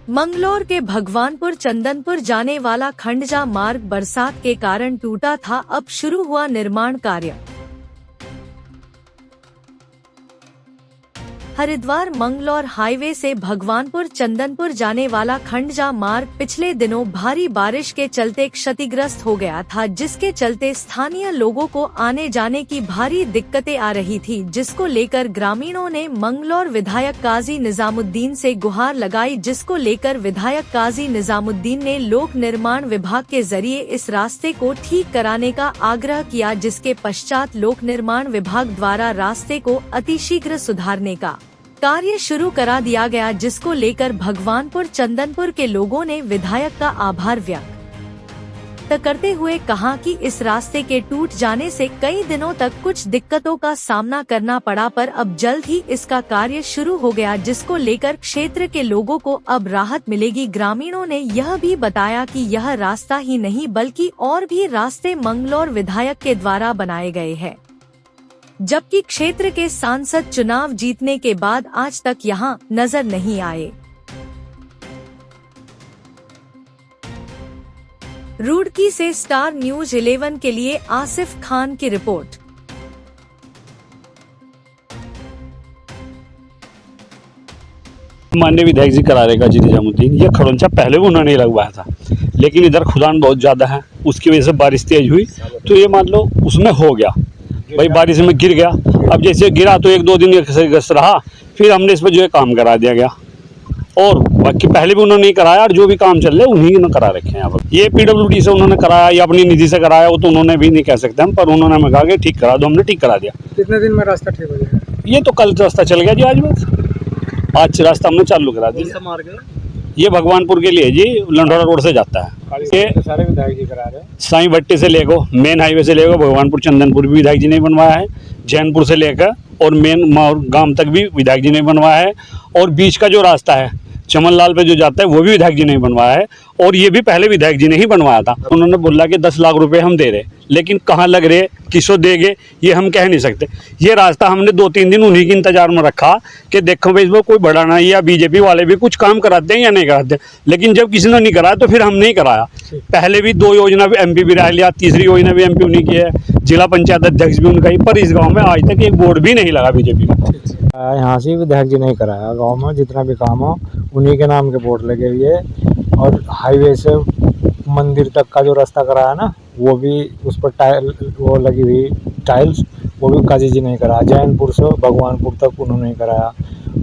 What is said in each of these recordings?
मंगलौर के भगवानपुर चंदनपुर जाने वाला खंडजा मार्ग बरसात के कारण टूटा था। अब शुरू हुआ निर्माण कार्य। हरिद्वार मंगलौर हाईवे से भगवानपुर चंदनपुर जाने वाला खंडजा मार्ग पिछले दिनों भारी बारिश के चलते क्षतिग्रस्त हो गया था, जिसके चलते स्थानीय लोगों को आने जाने की भारी दिक्कतें आ रही थी, जिसको लेकर ग्रामीणों ने मंगलौर विधायक काजी निजामुद्दीन से गुहार लगाई, जिसको लेकर विधायक काजी निजामुद्दीन ने लोक निर्माण विभाग के जरिए इस रास्ते को ठीक कराने का आग्रह किया, जिसके पश्चात लोक निर्माण विभाग द्वारा रास्ते को अतिशीघ्र सुधारने का कार्य शुरू करा दिया गया, जिसको लेकर भगवानपुर चंदनपुर के लोगों ने विधायक का आभार व्यक्त करते हुए कहा कि इस रास्ते के टूट जाने से कई दिनों तक कुछ दिक्कतों का सामना करना पड़ा, पर अब जल्द ही इसका कार्य शुरू हो गया, जिसको लेकर क्षेत्र के लोगों को अब राहत मिलेगी। ग्रामीणों ने यह भी बताया कि यह रास्ता ही नहीं बल्कि और भी रास्ते मंगलौर विधायक के द्वारा बनाए गए हैं, जबकि क्षेत्र के सांसद चुनाव जीतने के बाद आज तक यहां नजर नहीं आए। रुड़की से स्टार न्यूज 11 के लिए आसिफ खान की रिपोर्ट। माननीय विधायक जी करारे काजी निजामुद्दीन, ये खड़ोंचा पहले भी उन्होंने लगवाया था, लेकिन इधर खुदान बहुत ज्यादा है, उसकी वजह से बारिश तेज हुई तो ये मान लो उसमें हो गया भाई, बारिश में गिर गया। अब जैसे गिरा तो 1-2 दिन ग्रस्त रहा, फिर हमने इस पर जो है काम करा दिया गया, और बाकी पहले भी उन्होंने नहीं कराया, और जो भी काम चल रहे उन्हीं ने करा रखे हैं। यहाँ पर ये PWD से उन्होंने कराया या अपनी निधि से कराया, वो तो उन्होंने भी नहीं कह सकते हम, पर उन्होंने हमें कहा कि ठीक करा दो, हमने ठीक करा दिया। कितने दिन में रास्ता ठीक हो जाएगा? ये तो कल रास्ता चल गया जी, आज रास्ता हमने चालू करा दिया। ये भगवानपुर के लिए जी, लंडोरा रोड से जाता है। ये सारे विधायक जी करा रहे हैं। साई भट्टी से लेकर मेन हाईवे से लेकर भगवानपुर चंदनपुर भी विधायक जी ने बनवाया है, जैनपुर से लेकर और मेन गांव तक भी विधायक जी ने बनवाया है, और बीच का जो रास्ता है चमनलाल पे जो जाता है वो भी विधायक जी ने बनवाया है, और ये भी पहले विधायक जी ने ही बनवाया था। उन्होंने बोला कि 10 लाख रुपए हम दे रहे, लेकिन कहाँ लग रहे किसको देंगे ये हम कह नहीं सकते। ये रास्ता हमने 2-3 दिन उन्हीं के इंतजार में रखा कि देखो भाई इसमें कोई बड़ा नहीं, या बीजेपी वाले भी कुछ काम कराते हैं या नहीं कराते, लेकिन जब किसी ने नहीं कराया तो फिर हमने ही कराया। पहले भी 2 योजना भी MP भी रह लिया, तीसरी योजना भी MP उन्हीं की है, जिला पंचायत अध्यक्ष भी उनका ही, पर इस गाँव में आज तक एक बोर्ड भी नहीं लगा बीजेपी का। यहाँ से विधायक जी नहीं कराया, गांव में जितना भी काम हो उन्हीं के नाम के बोर्ड लगे हुए, और हाईवे से मंदिर तक का जो रास्ता कराया ना, वो भी उस पर टाइल वो लगी हुई टाइल्स, वो भी काजी जी नहीं कराया। जैनपुर से भगवानपुर तक उन्होंने कराया।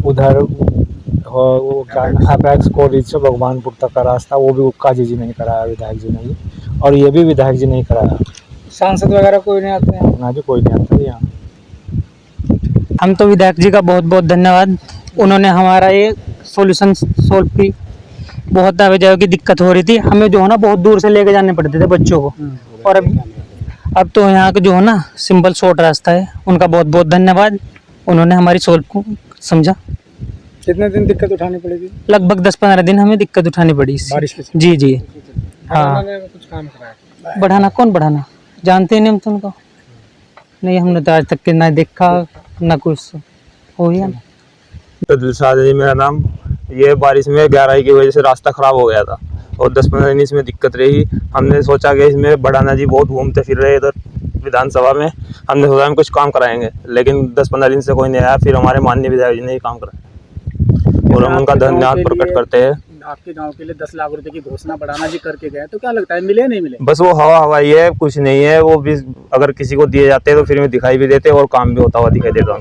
उधर वो क्या अपेक्स कॉलेज से भगवानपुर तक का रास्ता, वो भी काजी जी नहीं कराया, विधायक जी ने, और ये भी विधायक जी नहीं कराया। सांसद वगैरह कोई नहीं आते हैं? ना जी, कोई नहीं आता यहाँ। हम तो विधायक जी का बहुत बहुत धन्यवाद, उन्होंने हमारा ये सॉल्यूशन सॉल्व की। बहुत आवाजाही की दिक्कत हो रही थी, हमें जो है ना बहुत दूर से लेके जाने पड़ते थे बच्चों को, और अब तो यहाँ का जो है ना सिंपल शॉर्ट रास्ता है। उनका बहुत बहुत धन्यवाद, उन्होंने हमारी सॉल्व को समझा। कितने दिन दिक्कत उठानी पड़ेगी? लगभग 10-15 दिन हमें दिक्कत उठानी पड़ी बारिश के। जी जी हाँ। कुछ काम कराया? बढ़ाना कौन बढ़ाना, जानते नहीं हम तो उनको, नहीं हमने तो आज तक के ना देखा ना कुछ हो गया। तो दिलशाद जी मेरा नाम। ये बारिश में गहराई की वजह से रास्ता खराब हो गया था, और 10-15 दिन इसमें दिक्कत रही। हमने सोचा कि इसमें बढ़ाना जी बहुत घूमते फिर रहे इधर विधानसभा में, हमने सोचा हम कुछ काम कराएंगे, लेकिन 10-15 दिन से कोई नहीं आया। फिर हमारे माननीय विधायक जी ने ही काम कराया, और हम उनका धन्यवाद प्रकट करते हैं। आपके गांव के लिए 10 लाख रुपए की घोषणा बढ़ाना जी करके गए, तो क्या लगता है मिले नहीं मिले? बस वो हवा ही है, कुछ नहीं है। वो भी अगर किसी को दिए जाते हैं तो फिर में दिखाई भी देते और काम भी होता हुआ दिखाई देता।